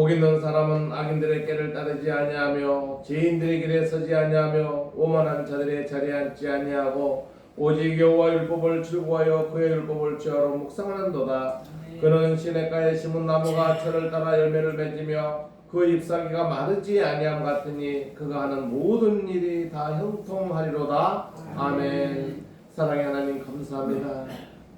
복 있는 사람은 악인들의 길을 따르지 아니하며 죄인들의 길에 서지 아니하며 오만한 자들의 자리에 앉지 아니하고 오직 여호와 율법을 즐거워하여 그의 율법을 주하러 묵상하는도다. 그는 시냇가에 심은 나무가 철을 따라 열매를 맺으며 그 잎사귀가 마르지 아니함 같으니 그가 하는 모든 일이 다 형통하리로다. 아멘. 사랑의 하나님 감사합니다.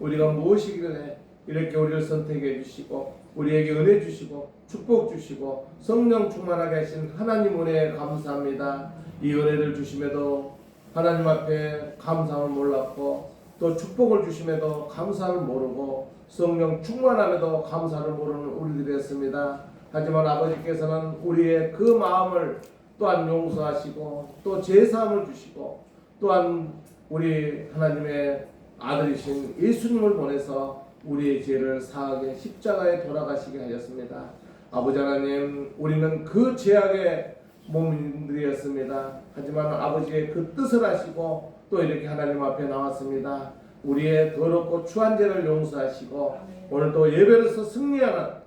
우리가 무엇이길래 이렇게 우리를 선택해 주시고 우리에게 은혜 주시고 축복 주시고 성령 충만하게 하신 하나님 은혜에 감사합니다. 이 은혜를 주심에도 하나님 앞에 감사함을 몰랐고 또 축복을 주심에도 감사를 모르고 성령 충만함에도 감사를 모르는 우리들이었습니다. 하지만 아버지께서는 우리의 그 마음을 또한 용서하시고 또 제사함을 주시고 또한 우리 하나님의 아들이신 예수님을 보내서 우리의 죄를 사하게 십자가에 돌아가시게 하셨습니다. 아버지 하나님, 우리는 그 죄악의 몸들이었습니다. 하지만 아버지의 그 뜻을 하시고 또 이렇게 하나님 앞에 나왔습니다. 우리의 더럽고 추한 죄를 용서하시고 오늘도 예배로서 승리하는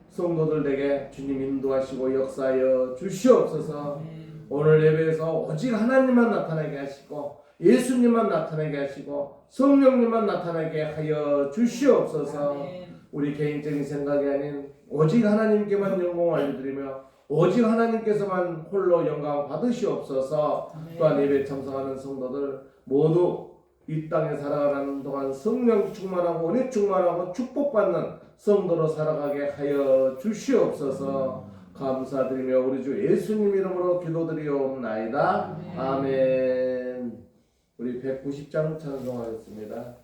성도들에게 주님 인도하시고 역사하여 주시옵소서. 오늘 예배에서 오직 하나님만 나타나게 하시고 예수님만 나타나게 하시고 성령님만 나타나게 하여 주시옵소서. 우리 개인적인 생각이 아닌 오직 하나님께만 영광을 올려드리며 오직 하나님께서만 홀로 영광 받으시옵소서. 또한 예배 참석하는 성도들 모두 이 땅에 살아가는 동안 성령 충만하고 은혜 충만하고 축복받는 성도로 살아가게 하여 주시옵소서. 감사드리며 우리 주 예수님 이름으로 기도드리옵나이다. 아멘. 우리 190장 찬송하겠습니다.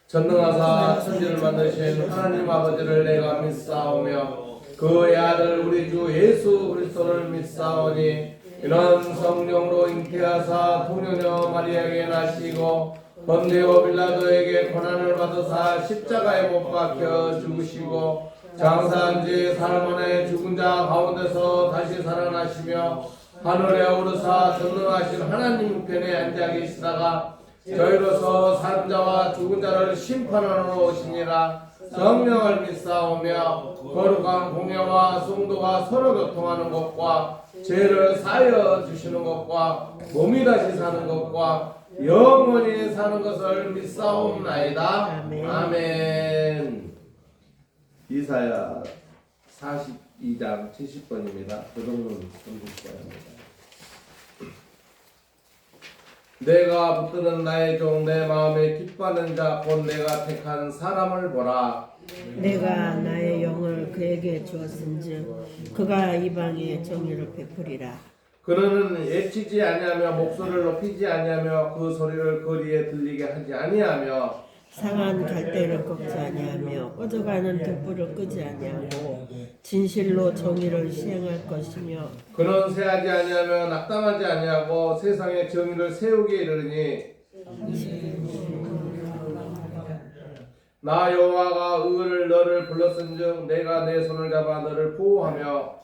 전능하사 천지를 만드신 하나님 아버지를 내가 믿사오며 그의 아들 우리 주 예수 그리스도를 믿사오니 이는 성령으로 잉태하사 동녀녀 마리아에게 나시고 번데오 빌라도에게 고난을 받으사 십자가에 못 박혀 죽으시고 장사한 지 사흘 만에 죽은 자 가운데서 다시 살아나시며 하늘에 오르사 전능하신 하나님 우편에 앉아 계시다가 저희로서 사는 자와 죽은 자를 심판하러 오시니라. 성령을 믿사오며 거룩한 공예와 성도가 서로 교통하는 것과 죄를 사하여 주시는 것과 몸이 다시 사는 것과 영원히 사는 것을 믿사옵나이다. 아멘. 이사야 42장 70번입니다. 교동문 선생님께야 합니다. 내가 붙드는 나의 종 내 마음에 기뻐하는 자 곧 내가 택한 사람을 보라. 내가 나의 영을 그에게 주었은즉 그가 이방에 정의를 베푸리라. 그는 애치지 아니하며 목소리를 높이지 아니하며 그 소리를 거리에 들리게 하지 아니하며 상한 갈대를 꺾지 아니하며 꺼져가는 등불을 끄지 아니하고 진실로 정의를 시행할 것이며 그는 세하지 아니하며 낙담하지 아니하고 세상에 정의를 세우게 이르니 나 여호와가 의를 너를 불렀은즉 내가 내 손을 잡아 너를 보호하며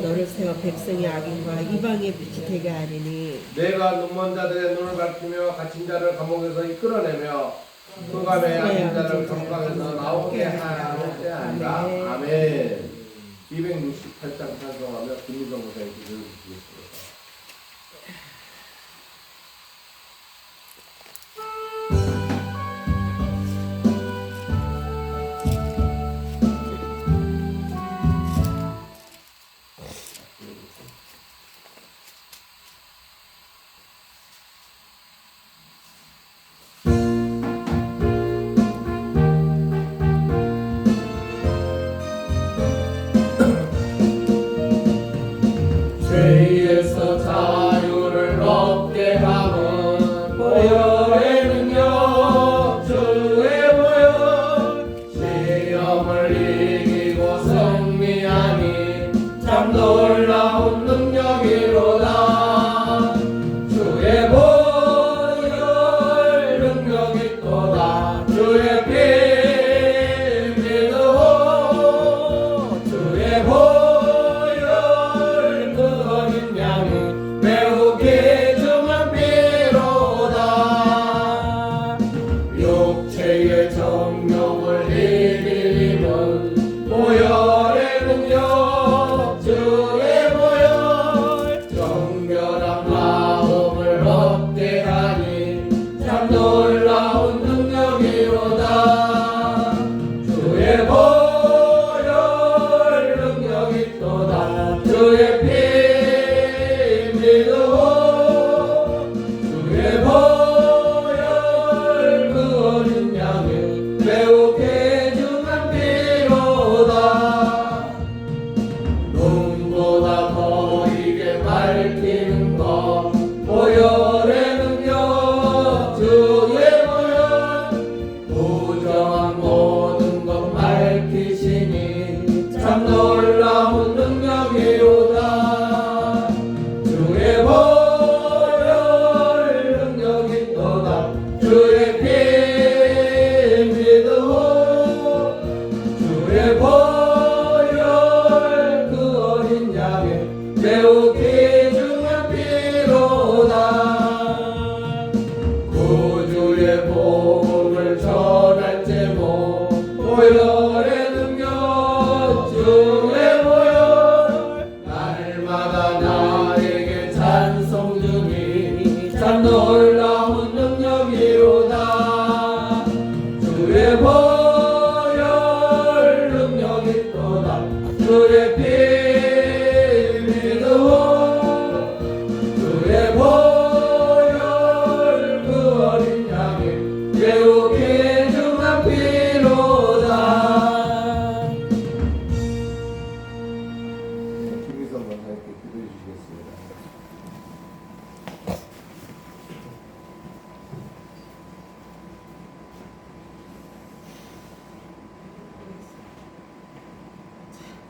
너를 세워 백성의 악인과 이방의 빛이 되게 하리니 내가 눈먼 자들의 눈을 밝히며 갇힌 자를 감옥에서 이끌어내며 흑암의 악인 자를 감옥에서 나오게 하리라. 아멘. 268장 찬송하며 김미성 목사님 기도를 드리겠습니다. 죄에서 자유를 얻게 함은 보혈의 능력 주의 보혈 시험을 이기고 승리하니 참 놀라운 능력이로다. 주의 보혈 능력이 있도다. 주의 피 믿어 주의 보혈 매우 귀중한 피로다. 육체의 정욕을 이기는 보혈의 능력 주의 보혈 정결한 마음을 얻게 하니 참 놀라운 능력이로다. 주의 보혈 능력이 있도다. 주의 피 주의 보혈 그 어린 양의 매우 귀중한 피로다. 눈보다 더 이게 밝히는 것 보혈의 능력 주의 보혈 부정한 모든 것 밝히시니 참 놀라운 능력이로다. 주의 보혈 능력이 있도다. 주의 피 믿어 주의 보혈 그 어린 양의 매우 귀중한 피로다. 구주의 복음을 전할 제목 보혈의 능력 주의 보혈 나를 놀라운 능력이로다. 주의 보혈 능력이 또다. 주의 피 믿음 주의 보혈 그 어린 양의 매우 귀중한 피로다. 김희성 권사님께 기도해 주시겠습니다.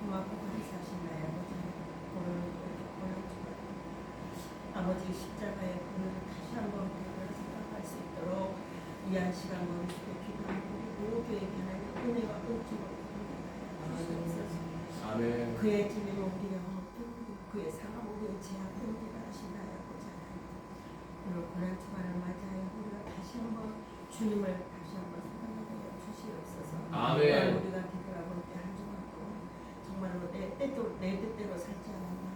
고맙고 감사하신 나의 아버지, 아버지 십자가의 본을 다시 한번 생각할 수 있도록 이한 시간 머릿속에 기도하는 우리 모두에게 하나님 은혜와 은총을 주시옵소서. 아멘. 그의 진리는 우리의 허물뿐, 그의 상함 우리의 죄악뿐이라 하신 나의 아버지 하나님, 오늘 고난 주말을 맞이하여 우리가 다시 한번 주님을 다시 한번 생각하여 주시옵소서. 아멘. 우리가 기도하고 때 한주만큼 정말로 내 뜻대로 살지 않았나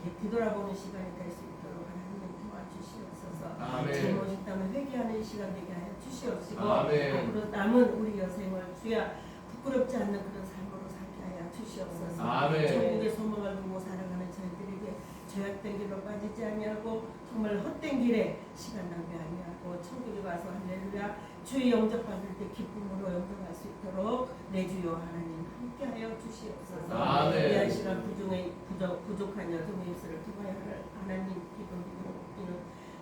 뒤돌아보는 시간이 될 수 있도록 하나님 도와주시옵소서. 아멘. 잘못했다면 회개하는 시간 되게 하여 주시옵시고 아멘. 앞으로 남은 우리 여생을 주야 부끄럽지 않는 그런 삶으로 살게 하여 주시옵소서. 아멘. 천국의 소망을 두고 살아가는 저희들에게 죄악된 길로 빠지지 아니하고 정말 헛된 길에 시간 낭비 아니하고 천국에 가서 할렐루야 주의 영접받을 때 기쁨으로 영접할 수 있도록 내 주여 하나님 함께하여 주시옵소서. 아멘. 이한 시간 부족한 여성의 입술을 기뻐하여 하나님 기도드리는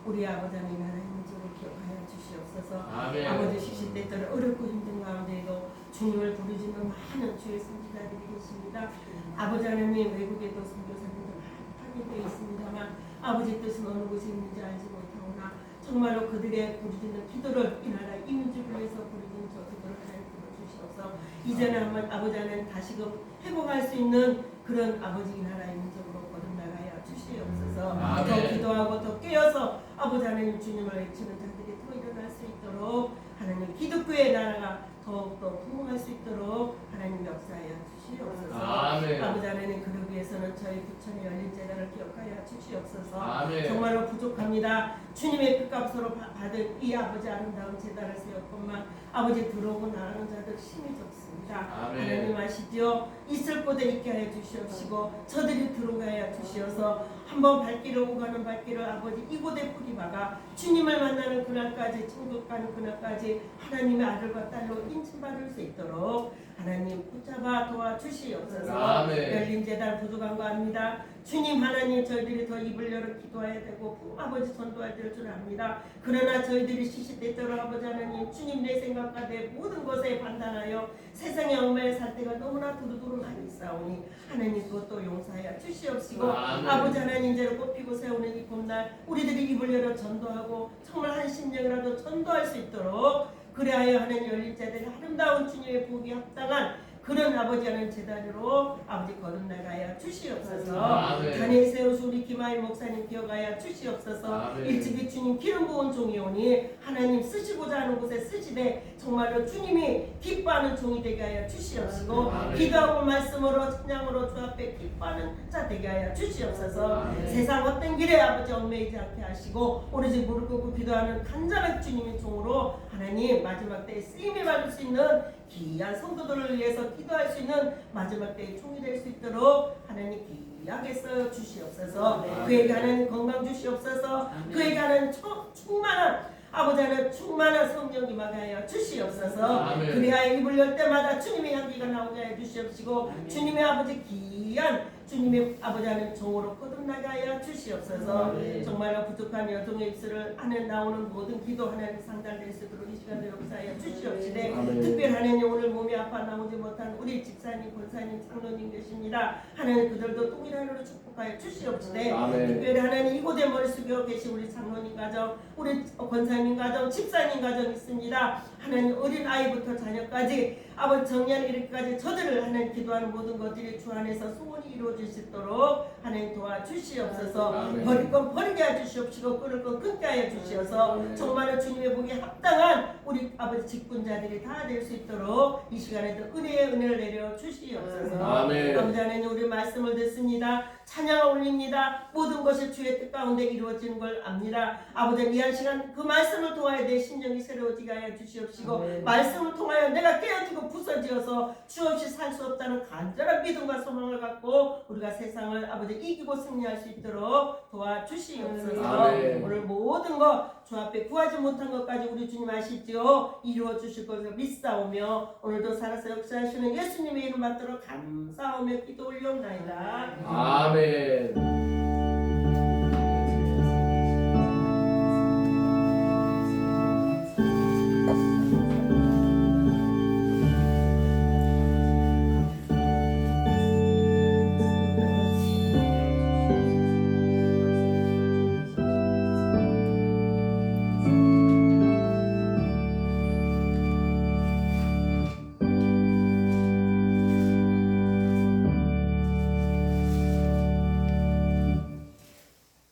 우리 아버지 하나님 하나님 인적을 기억하여 주시옵소서. 아멘. 아버지 시실 때때로 어렵고 힘든 가운데에도 주님을 부르짖는 많은 주의 선지자들이 계십니다. 아버지 하나님 외국에도 선교사님들 많이 되어 있습니다만 아버지 뜻은 어느 곳에 있는지 알지 못하오나 정말로 그들의 부르짖는 기도를 이 나라 이민족을 위해서 부르짖는 저 기도를 하나님 들어주시옵소서. 이제는 한번 아버지 하나님 다시금 회복할 수 있는 그런 아버지 이 나라 이민족으로 거듭나가야 주시옵소서. 아멘. 더 기도하고 더 깨어서 아버지 하나님 주님을 외치는 자들이 더 일어날 수 있도록 하나님 기독교의 나라가 더욱더 풍성할 수 있도록 하나님 역사하여 주시옵소서. 아멘. 아버지 하나님 그를 위해서는 저희 부천의 열린 재단을 기억하여 주시옵소서. 아멘. 정말로 부족합니다. 주님의 피값으로 받은 이 아버지 아름다운 재단을 세웠건만 아버지 들어오고 나가는 자들 힘이 적습니다. 아멘. 하나님 아시죠? 있을 곳에 있게 하여 주시옵시고 저들이 들어가야 주시어서 한번 발길을 오고 가는 발길을 아버지 이곳에 뿌리박아 주님을 만나는 그날까지 천국 가는 그날까지 하나님의 아들과 딸로 인침받을 수 있도록 하나님 붙잡아 도와주시옵소서. 아멘. 열린 재단 부족한 거 압니다. 주님 하나님 저희들이 더 입을 열어 기도해야 되고 아버지 전도해야 될 줄 압니다. 그러나 저희들이 시시때때로 아버지 하나님 주님 내 생각과 내 모든 것에 판단하여 세상의 엉매에 살 때가 너무나 두루두루 많이 있사오니 하나님 그것도 용서하여 주시옵시고 아멘. 아버지 하나님 이제를 꽃피고 세우는 이 봄날 우리들이 입을 열어 전도하고 정말 한 심령이라도 전도할 수 있도록 그리하여 하나님 열린 자들이 아름다운 주님의 복이 합당한 그런 아버지 하는 재단으로 아버지 거듭나가야 주시옵소서. 아멘. 단에 세우시 우리 김하일 목사님 기억하여 주시옵소서. 아멘. 일찍이 주님 기름 부은 종이오니 하나님 쓰시고자 하는 곳에 쓰시되 정말로 주님이 기뻐하는 종이 되게 하여 주시옵시고 아멘. 기도하고 말씀으로 찬양으로 주 앞에 기뻐하는 자 되게 하여 주시옵소서. 아멘. 세상 어떤 길에 아버지 얽매이지 않게 하시고 오로지 무릎 꿇고 기도하는 간절한 주님의 종으로 하나님 마지막 때에 쓰임을 받을 수 있는 귀한 성도들을 위해서 기도할 수 있는 마지막 때에 종이 될 수 있도록 하나님 귀하게 써 주시옵소서. 아멘. 그에게 하나님 건강 주시옵소서. 그에게 하나님 충만한 아버지 하나님 충만한 성령 임하게 하여 주시옵소서. 아멘. 그리하여 입을 열 때마다 주님의 향기가 나오게 하여 주시옵시고 주님의 아버지 귀한 주님의 아버지 하나님 종으로 거듭나게 하여 주시옵소서. 아멘. 정말로 부족한 여종의 입술을 안에 나오는 모든 기도 하나님 상달될 수 있도록 이 시간에 역사하여 주시옵시되 아멘. 특별히 하나님 오늘 몸이 아파 나오지 못한 우리 집사님, 권사님, 장로님 계십니다. 하나님 그들도 동일한으로 축복하여 주시옵시되 아멘. 특별히 하나님 이곳에 머리 숙여 계신 우리 장로님 가정, 우리 권사님 가정, 집사님 가정 있습니다. 하나님 어린 아이부터 자녀까지 아버지 정년 이르기까지 저들을 하나님 기도하는 모든 것들이 주 안에서 소원이 이루어져 이루어질 수 있도록 하나님 도와주시옵소서. 아멘. 버릴 건 버리게 해주시옵시고 끊을 건 끊게 하여 주시어서 아멘. 정말로 주님의 복에 합당한 우리 아버지 직분자들이 다 될 수 있도록 이 시간에도 은혜의 은혜를 내려 주시옵소서. 아멘. 아버지 하나님 우리 말씀을 듣습니다. 찬양을 올립니다. 모든 것이 주의 뜻 가운데 이루어지는 걸 압니다. 아버지 이 한 시간 그 말씀을 통하여 내 심령이 새로워지게 하여 주시옵시고 말씀을 통하여 내가 깨어지고 부서지어서 주 없이 살 수 없다는 간절한 믿음과 소망을 갖고 우리가 세상을 아버지 이기고 승리할 수 있도록 도와주시옵소서. 아멘. 오늘 모든 것 주 앞에 구하지 못한 것까지 우리 주님 아시죠? 이루어 주실 것을 믿사오며 오늘도 살아서 역사하시는 예수님의 이름 받들어 감사하며 기도 올려옵나이다. 아멘.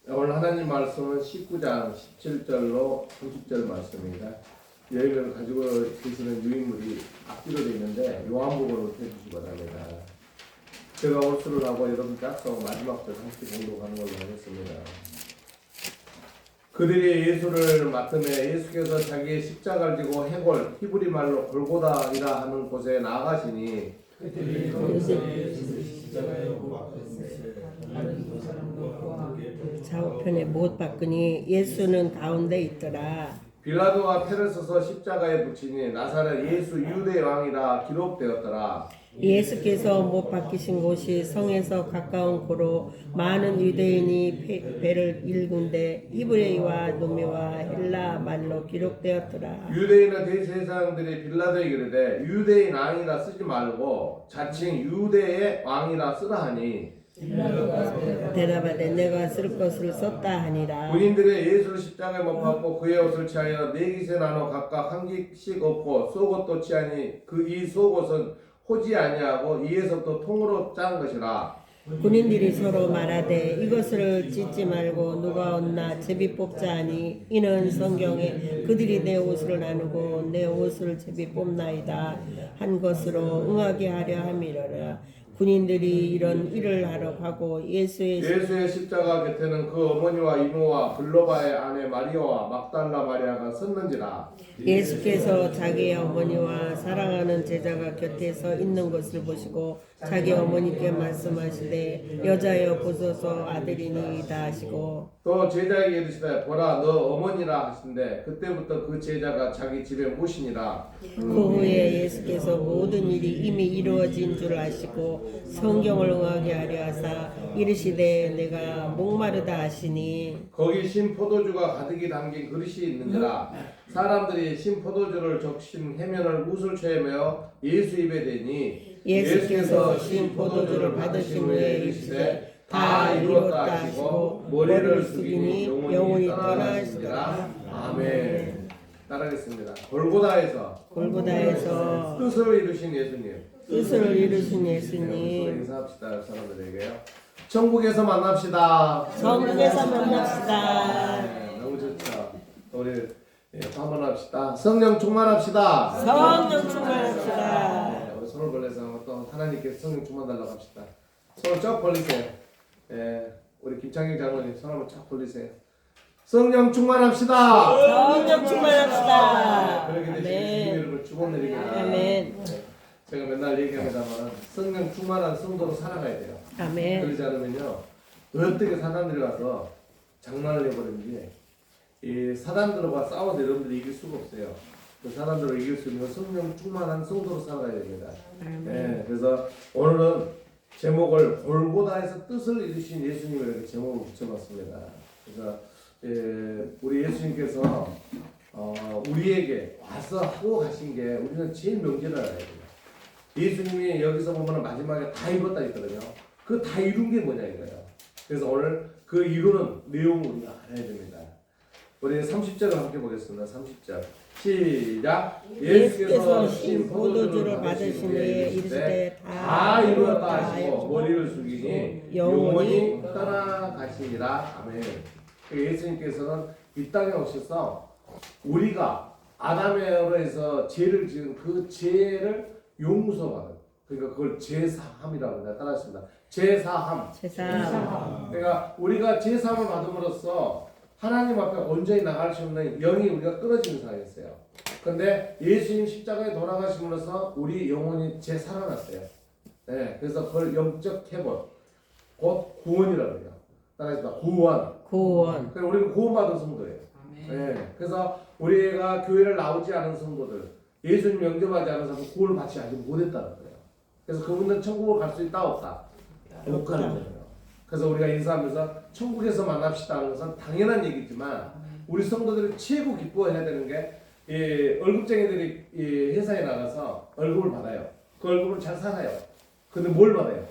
오늘 하나님 말씀은 19장 17절로 90절 말씀입니다. 여행을 가지고 계시는 유인물이 앞뒤로 되어 있는데 요한복음으로 해주시기 바랍니다. 제가 홀수를 하고 여러분 짝서 마지막 절 함께 공독하는 걸로 하겠습니다. 그들이 예수를 맡음에 예수께서 자기의 십자가를 지고 해골 히브리 말로 골고다이라 하는 곳에 나아가시니 그들이 거기서 십자가에 못 박혔으니 다른 두 사람과 함께 좌우편에 못 박으니 예수는 가운데 있더라. 빌라도가 패를 써서 십자가에 붙이니 나사렛 예수 유대 왕이라 기록되었더라. 예수께서 못 박히신 곳이 성에서 가까운 고로 많은 유대인이 배를 일군데 히브리와 노미와 헬라 말로 기록되었더라. 유대인은 대제사장들이 빌라도에게 이르되 유대인 왕이라 쓰지 말고 자칭 유대의 왕이라 쓰라 하니 대답하되 내가 쓸 것을 썼다 하니라. 군인들이 예수를 십자가에 못 박고 그의 옷을 취하여 네 깃에 나눠 각각 한 깃씩 얻고 속옷도 취하니 그 이 속옷은 호지 아니하고 이에서부터 통으로 짠 것이라. 군인들이 서로 말하되 이것을 찢지 말고 누가 얻나 제비 뽑자 하니 이는 성경에 그들이 내 옷을 나누고 내 옷을 제비 뽑나이다 한 것으로 응하게 하려 함이로라. 군인들이 이런 일을 하러 가고 예수의 십자가 곁에는 그 어머니와 이모와 블로바의 아내 마리아와 막달라 마리아가 섰는지라. 예수께서 자기의 어머니와 사랑하는 제자가 곁에 서 있는 것을 보시고 자기 어머니께 말씀하시되 여자여 보소서 아들이니이다 하시고 또 제자에게 이르시되 보라 너 어머니라 하신대 그때부터 그 제자가 자기 집에 모시니라. 그 후에 예수께서 모든 일이 이미 이루어진 줄 아시고 성경을 응하게 하려 하사 이르시되 내가 목마르다 하시니 거기 신 포도주가 가득히 담긴 그릇이 있는지라. 사람들이 신 포도주를 적신 해면을 무술초에 메어 예수 입에 대니 예수께서 신 포도주를 받으신 후에 이르시되 다 이루었다 하시고 머리를 숙이니 영혼이 떠나시더라. 아멘. 따라하겠습니다. 골고다에서 뜻을 이루신 예수님. 뜻을 이루신 서로 예수님 인사합시다. 사람들에게요. 천국에서 만납시다. 성령에서 만납시다. 네, 너무 좋죠. 우리 또 한번 합시다. 성령 충만합시다. 성령 충만합시다. 네, 우리 손을 벌려서 또 하나님께서 성령 충만 달라고 합시다. 손을 쫙 벌리세요. 네, 우리 김창경 장로님 손 한번 쫙 벌리세요. 성령 충만합시다. 성령 충만합시다. 그렇게 되시는 주님의 이름을 축원드립니다. 아멘. 제가 맨날 얘기합니다만 성령 충만한 성도로 살아가야 돼요. 아멘. 그러지 않으면요 어떻게 사단들이 와서 장난을 해버리는지 이 사단들과 싸워서 여러분들이 이길 수가 없어요. 그 사단들을 이길 수 있는 건 성령 충만한 성도로 살아가야 됩니다. 네, 그래서 오늘은 제목을 골고다에서 뜻을 이루신 예수님을 이렇게 제목을 붙여봤습니다. 그래서 우리 예수님께서 우리에게 와서 하고 가신 게 우리는 제일 명제를 알아야 돼요. 예수님이 여기서 보면 마지막에 다 이뤘다 했거든요. 그 다 이룬 게 뭐냐 이거예요. 그래서 오늘 그 이루는 내용을 우리가 알아야 됩니다. 우리 30절을 함께 보겠습니다. 30절 시작. 예수께서 신 포도주를 받으시니 이르시되 다 이루었다 하시고 머리를 숙이니 영원히 떠나가시니라. 아멘. 예수님께서는 이 땅에 오셔서 우리가 아담으로 해서 죄를 지은 그 죄를 용서받은, 그러니까 그걸 제사함이라고 합니다. 따라하십니다. 제사함. 그러니까 우리가 제사함을 받음으로써 하나님 앞에 온전히 나갈 수 없는 영이 우리가 끊어지는 상황이었어요. 그런데 예수님 십자가에 돌아가심으로써 우리 영혼이 재살아났어요. 네, 그래서 그걸 영적 회복, 곧 구원이라고 해요. 따라하십니다. 구원. 그래서 우리는 구원받은 성도예요. 네, 그래서 우리가 교회를 나오지 않은 성도들, 예수님 영접하지 않은 사람은 구원을 받지 아직 못했다는 거예요. 그래서 그분들은 천국을 갈 수 있다 없다? 못 가는 거예요. 그래서 우리가 인사하면서 천국에서 만납시다 하는 것은 당연한 얘기지만 우리 성도들이 최고 기뻐해야 되는 게 월급쟁이들이 회사에 나가서 월급을 받아요. 그 월급을 잘 살아요. 근데 뭘 받아요?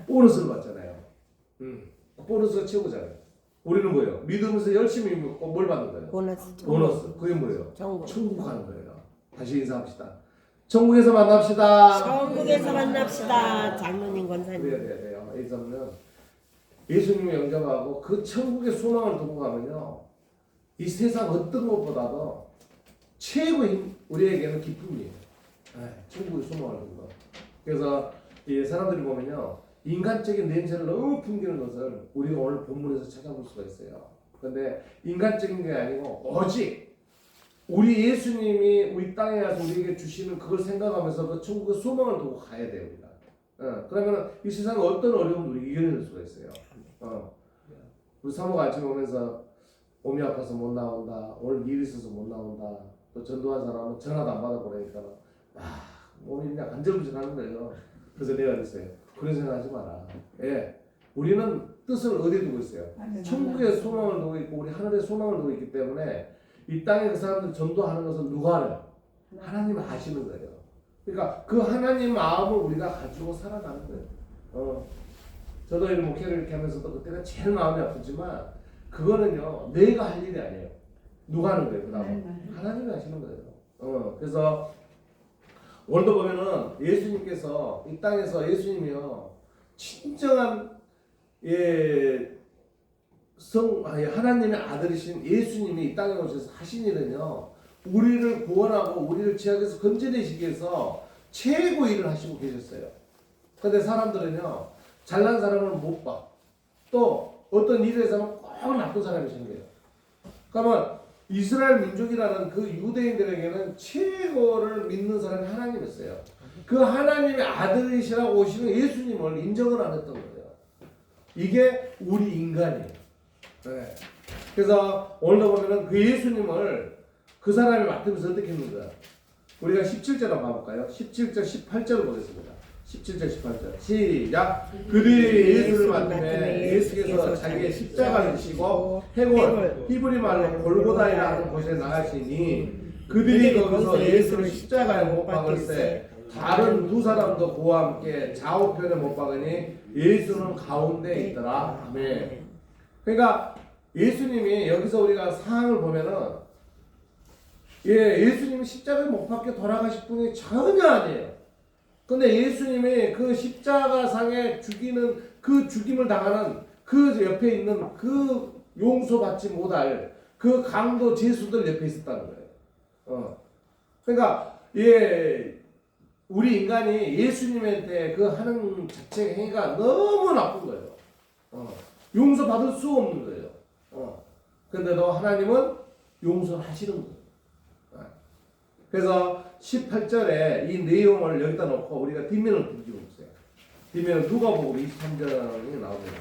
보너스를 받잖아요. 보너스가 최고잖아요. 우리는 뭐예요? 믿으면서 열심히 믿고 뭘 받는 거예요? 보너스. 그게 뭐예요? 천국 가는 거예요. 다시 인사합시다. 천국에서 만납시다. 장로님 권사님. 그래야 돼요. 예수님은 예수님을 영접하고 그 천국의 소망을 두고 가면요, 이 세상 어떤 것보다도 최고인 우리에게는 기쁨이에요. 천국의 소망을 두고 가. 그래서 이 사람들이 보면요, 인간적인 냄새를 너무 풍기는 것을 우리가 오늘 본문에서 찾아볼 수가 있어요. 그런데 인간적인 게 아니고 오직 우리 예수님이 우리 땅에 와서 우리에게 주시는 그걸 생각하면서 그 천국의 소망을 두고 가야 돼요, 우리가. 그러면 이 세상에 어떤 어려움도 우리 이겨낼 수가 있어요. 우리 사모가 아침에 오면서 몸이 아파서 못 나온다, 오늘 일이 있어서 못 나온다, 또 전도한 사람은 전화도 안 받아보니까 몸이 그냥 간절부절하는 거예요. 그래서 내가 그랬어요. 그런 생각 하지 마라. 우리는 뜻을 어디에 두고 있어요? 천국의 소망을 두고 있고 우리 하늘의 소망을 두고 있기 때문에 이 땅에 그 사람들 전도하는 것은 누가 알아요? 하나님 아시는 거예요. 그러니까 그 하나님 마음을 우리가 가지고 살아가는 거예요. 저도 이런 목회를 이렇게 하면서도 그때가 제일 마음이 아프지만 그거는요, 내가 할 일이 아니에요. 누가 하는 거예요? 그 다음은 하나님이 하시는 거예요. 그래서 오늘도 보면은 예수님께서 이 땅에서 예수님이요, 진정한 하나님의 아들이신 예수님이 이 땅에 오셔서 하신 일은요, 우리를 구원하고 우리를 죄악에서 건져내시기 위해서 최고 일을 하시고 계셨어요. 근데 사람들은요, 잘난 사람을 못 봐. 또 어떤 일에서는 꼭 나쁜 사람이신 거예요. 그러면 이스라엘 민족이라는 그 유대인들에게는 최고를 믿는 사람이 하나님이었어요. 그 하나님의 아들이시라고 오시는 예수님을 인정을 안 했던 거예요. 이게 우리 인간이에요. 그래서 오늘도 보면은 그 예수님을 그 사람이 맡으면서 어떻게 했는가? 우리가 17절 한번 봐볼까요? 17절, 18절을 보겠습니다. 17절, 18절 시작. 그들이 예수를 맡음에 예수께서 자기의 십자가를 지시고 헤골, 히브리 말로 골고다이라는 곳에 나가시니 그들이 거기서 예수를 십자가에 못 박을세 다른 두 사람도 그와 함께 좌우편에 못 박으니 예수는 가운데 있더라. 아멘. 그러니까 예수님이 여기서 우리가 상황을 보면은 예수님이 십자가에 못 박혀 돌아가실 분이 전혀 아니에요. 근데 예수님이 그 십자가상에 죽이는 그 죽임을 당하는 그 옆에 있는 그 용서받지 못할 그 강도 제수들 옆에 있었다는 거예요. 그러니까 우리 인간이 예수님한테 그 하는 자체 행위가 너무 나쁜 거예요. 용서받을 수 없는 거예요. 근데도 하나님은 용서하시는 거예요. 그래서 18절에 이 내용을 여기다 놓고 우리가 뒷면을 뒤집어 보세요. 뒷면은 누가복음 23장이 나옵니다.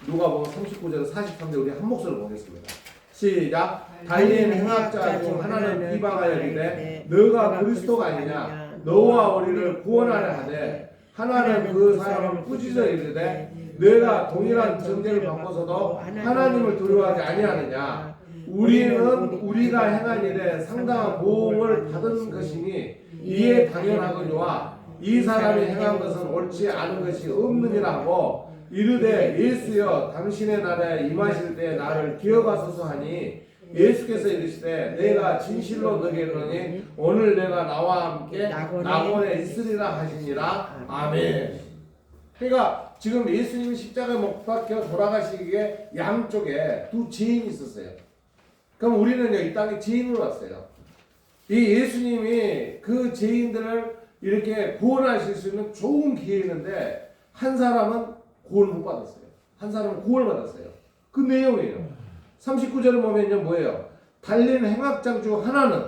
누가복음 39절 43절 우리 한 목소리로 보겠습니다. 시작. 다니엘 행악자 중 하나는 비방하여 이르되 너가 그리스도가 아니냐 너와 우리를 구원하려 하되 하나는 그 사람을 꾸짖어 이르되 너가 동일한 정죄를 받고서도 하나님을 두려워하지 아니하느냐 우리는 우리가 행한 일에 상당한 보응을 받은 것이니 이에 당연하거니와 이 사람이 행한 것은 옳지 않은 것이 없느니라고 이르되 예수여 당신의 나라에 임하실 때 나를 기억하소서 하니 예수께서 이르시되 내가 진실로 너에게 이르노니 오늘 내가 나와 함께 낙원에 있으리라 하시니라. 아멘. 그러니까 지금 예수님이 십자가에 못 박혀 돌아가시기에 양쪽에 두 죄인이 있었어요. 그럼 우리는요 이 땅에 죄인으로 왔어요. 이 예수님이 그 죄인들을 이렇게 구원하실 수 있는 좋은 기회였는데 한 사람은 구원을 못 받았어요. 한 사람은 구원을 받았어요. 그 내용이에요. 39절을 보면요 뭐예요? 달린 행악장 중 하나는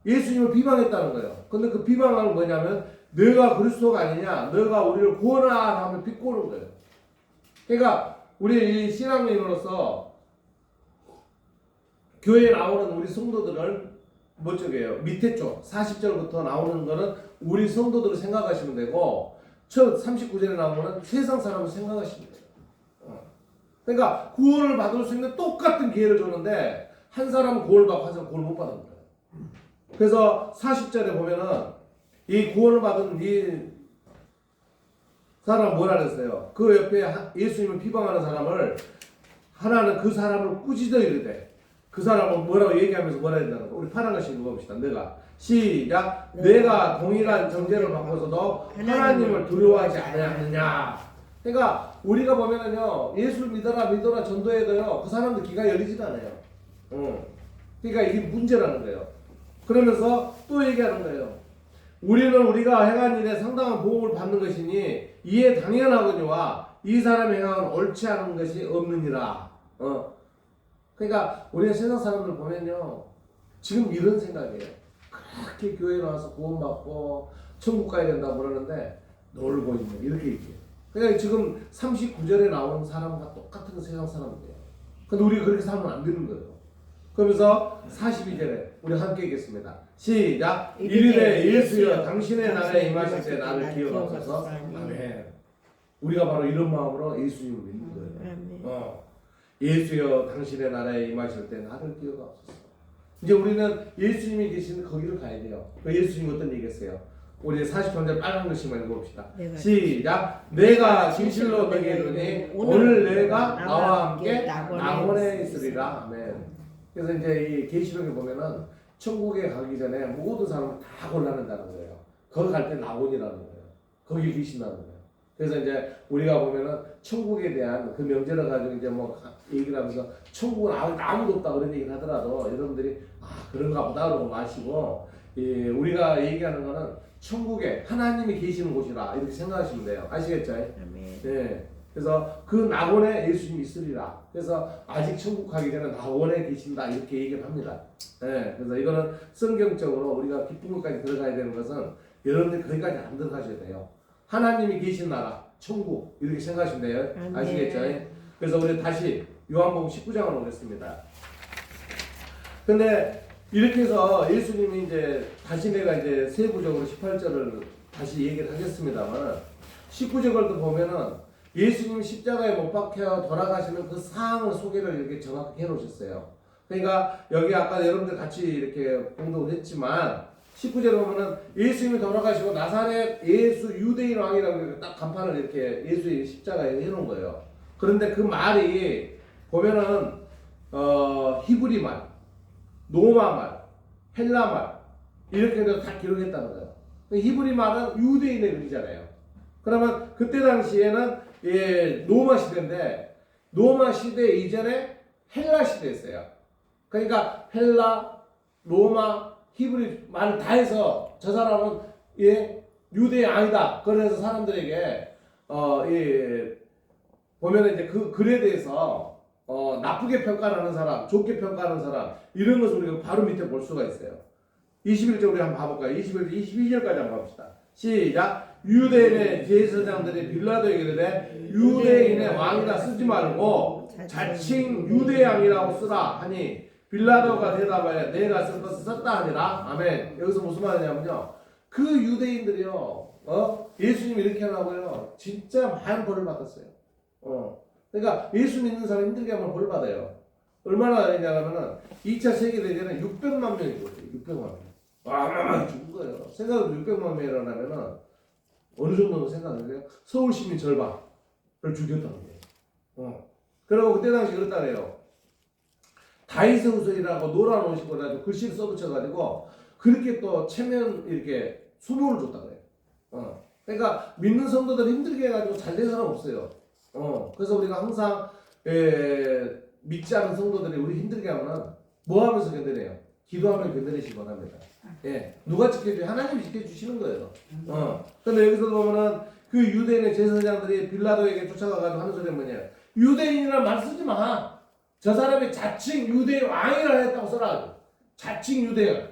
예수님을 비방했다는 거예요. 근데 그 비방은 뭐냐면 너가 그리스도가 아니냐, 너가 우리를 구원하라 하면 비꼬는 거예요. 그러니까 우리 이 신앙인으로서 교회에 나오는 우리 성도들을 뭐쪽이에요? 밑에 쪽 40절부터 나오는 거는 우리 성도들을 생각하시면 되고 첫 39절에 나오는 세상 사람을 생각하시면 돼요. 그러니까 구원을 받을 수 있는 똑같은 기회를 줬는데 한 사람은 구원을 받고 한 사람은 구원을 못 받은 거예요. 그래서 40절에 보면은 이 구원을 받은 이 사람 뭐라 그랬어요? 그 옆에 예수님을 비방하는 사람을 하나는 그 사람을 꾸짖어 이르되 그 사람은 뭐라고 얘기하면서 뭐라 했다는 거. 우리 파란 글씨 읽어봅시다. 시작. 내가 동일한 정죄를 받고서도 하나님을 두려워하지 아니하느냐. 그러니까 우리가 보면은요 예수를 믿어라 전도해도요 그 사람들 귀가 열리지도 않아요. 그러니까 이게 문제라는 거예요. 그러면서 또 얘기하는 거예요. 우리는 우리가 행한 일에 상당한 보응을 받는 것이니 이에 당연하거니와 이 사람의 행함은 옳지 않은 것이 없느니라. 그러니까 우리가 세상 사람들 보면요 지금 이런 생각이에요. 그렇게 교회에 나와서 구원받고 천국 가야 된다고 그러는데 놀고 있네 이렇게 얘기해요. 그러니까 지금 39절에 나온 사람과 똑같은 세상 사람이에요. 근데 우리가 그렇게 살면 안 되는 거예요. 그러면서 42절에 우리 함께 읽겠습니다. 시작. 이르되 예수여 당신의 나라에 임하실 때 나를 기억하소서. 아멘. 우리가 바로 이런 마음으로 예수님을 믿는 거예요. 예수여 당신의 나라에 임하실 때 나를 기억하소서. 이제 우리는 예수님이 계시는 거기를 가야 돼요. 그 예수님 어떤 얘기했어요? 우리 43절 빨간 글씨만 읽어봅시다. 시작. 내가 진실로 너에게 이르노니 오늘 내가 나와 함께 낙원에 있으리라. 아멘. 그래서 이제 이 계시록에 보면은 천국에 가기 전에 모든 사람을 다 골라낸다는 거예요. 거기 갈 때 낙원이라는 거예요. 거기 계신다는 거예요. 그래서 이제 우리가 보면은 천국에 대한 그 명제를 가지고 이제 뭐 얘기를 하면서 천국은 아무도 없다 그런 얘기를 하더라도 여러분들이 그런가 보다 그러고 마시고 우리가 얘기하는 거는 천국에 하나님이 계시는 곳이라 이렇게 생각하시면 돼요. 아시겠죠? 네. 그래서 그 낙원에 예수님이 있으리라. 그래서 아직 천국 가기 전에 낙원에 계신다 이렇게 얘기를 합니다. 네. 그래서 이거는 성경적으로 우리가 기쁜 것까지 들어가야 되는 것은 여러분들이 거기까지 안 들어가셔야 돼요. 하나님이 계신 나라, 천국 이렇게 생각하시면 돼요. 아시겠죠? 그래서 우리 다시 요한복음 19장을 오겠습니다. 근데 이렇게 해서 예수님이 이제 다시 내가 이제 세부적으로 18절을 다시 얘기를 하겠습니다만 19절도 보면은 예수님이 십자가에 못 박혀 돌아가시는 그 상황을 소개를 이렇게 정확히 해 놓으셨어요. 그러니까 여기 아까 여러분들 같이 이렇게 공독을 했지만 19절에 보면은 예수님이 돌아가시고 나사렛 예수 유대인 왕이라고 딱 간판을 이렇게 예수의 십자가에 해 놓은 거예요. 그런데 그 말이 보면은 히브리 말, 로마 말, 헬라 말 이렇게 해서 다 기록했다는 거예요. 히브리 말은 유대인의 글이잖아요. 그러면 그때 당시에는 로마 시대인데 로마 시대 이전에 헬라 시대였어요. 그러니까 헬라, 로마, 히브리 말을 다 해서 저 사람은 유대인 아니다. 그래서 사람들에게 보면 이제 그 글에 대해서 나쁘게 평가하는 사람, 좋게 평가하는 사람 이런 것을 우리가 바로 밑에 볼 수가 있어요. 21절 우리 한번 봐볼까요? 21절, 22절까지 한번 봅시다. 시작. 유대인의 제사장들이 빌라도에게 이르되 유대인의 왕이라 쓰지 말고 자칭 유대왕이라고 쓰라 하니 빌라도가 대답하여 내가 쓸 것을 썼다 하니라. 아멘. 여기서 무슨 말이냐면요. 그 유대인들이요. 예수님 이렇게 하라고요. 진짜 많은 벌을 받았어요. 그러니까 예수 믿는 사람 힘들게 하면 벌 받아요. 얼마나 되냐면은 2차 세계대전에 600만 명이 죽었어요. 600만 명. 어마어마하게 죽은 거예요. 생각해도 600만 명이 일어나면은 어느 정도는 생각하세요? 서울 시민 절반. 죽였다는 거예요. 그리고 그때 당시 그랬다 그래요. 다윗의 후손이라고 노란 옷 입고 가지고 글씨를 써붙여가지고 그렇게 또 체면 이렇게 수모를 줬다 그래요. 그러니까 믿는 성도들 힘들게 해가지고 잘 된 사람 없어요. 그래서 우리가 항상 믿지 않은 성도들이 우리 힘들게 하면은 뭐 하면서 견뎌내요? 기도하면 견뎌내시기 바랍니다. 예, 누가 지켜줘요? 하나님이 지켜주시는 거예요. 근데 여기서 보면은 그 유대인의 제사장들이 빌라도에게 쫓아가가지고 하는 소리가 뭐냐? 유대인이란 말 쓰지 마. 저 사람이 자칭 유대인 왕이라 했다고 써라. 자칭 유대인.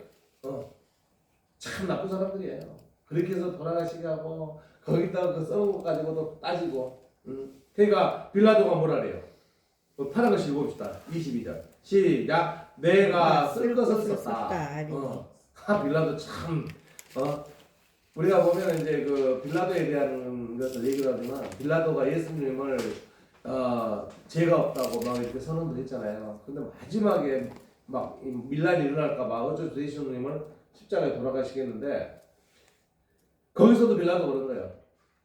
참 나쁜 사람들이에요. 그렇게 해서 돌아가시게 하고 거기다가 그 써놓은 것 가지고도 따지고. 그러니까 빌라도가 뭐라 그래요? 파란 거 읽어봅시다. 22절 시작. 내가 쓸 것을 썼다. 빌라도 참 우리가 보면 이제 그 빌라도에 대한 것을 얘기를 하지만 빌라도가 예수님을 죄가 없다고 막 이렇게 선언도 했잖아요. 근데 마지막에 막 밀란이 일어날까봐 어쩔 수 없이 예수님을 십자가에 돌아가시겠는데 거기서도 빌라도 그런 거예요.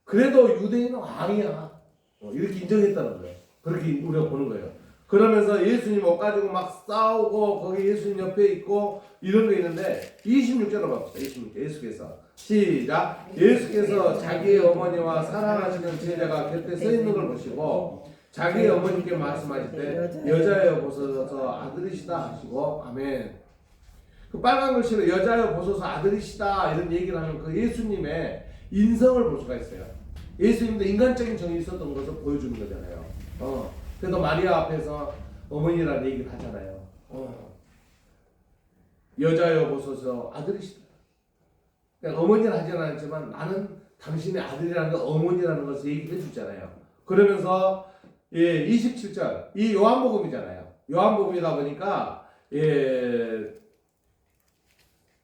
그래도 유대인은 왕이야. 이렇게 인정했다는 거예요. 그렇게 우리가 보는 거예요. 그러면서 예수님 옷 가지고 막 싸우고 거기 예수님 옆에 있고 이런 거 있는데 26절로 봅시다. 26절 예수께서 시작. 예수께서 자기의 어머니와 사랑하시는 제자가 곁에 서 있는 걸 보시고 자기의 어머니께 말씀하실 때 여자여 보소서 아들이시다 하시고 아멘. 그 빨간 글씨로 여자여 보소서 아들이시다 이런 얘기를 하면 그 예수님의 인성을 볼 수가 있어요. 예수님도 인간적인 정이 있었던 것을 보여주는 거잖아요. 그래도 마리아 앞에서 어머니라는 얘기를 하잖아요. 여자여 보소서 아들이시다. 그러니까 어머니는 하지는 않지만 나는 당신의 아들이라는 거 어머니라는 것을 얘기를 해주잖아요. 그러면서 27절 이 요한복음이잖아요. 요한복음이다 보니까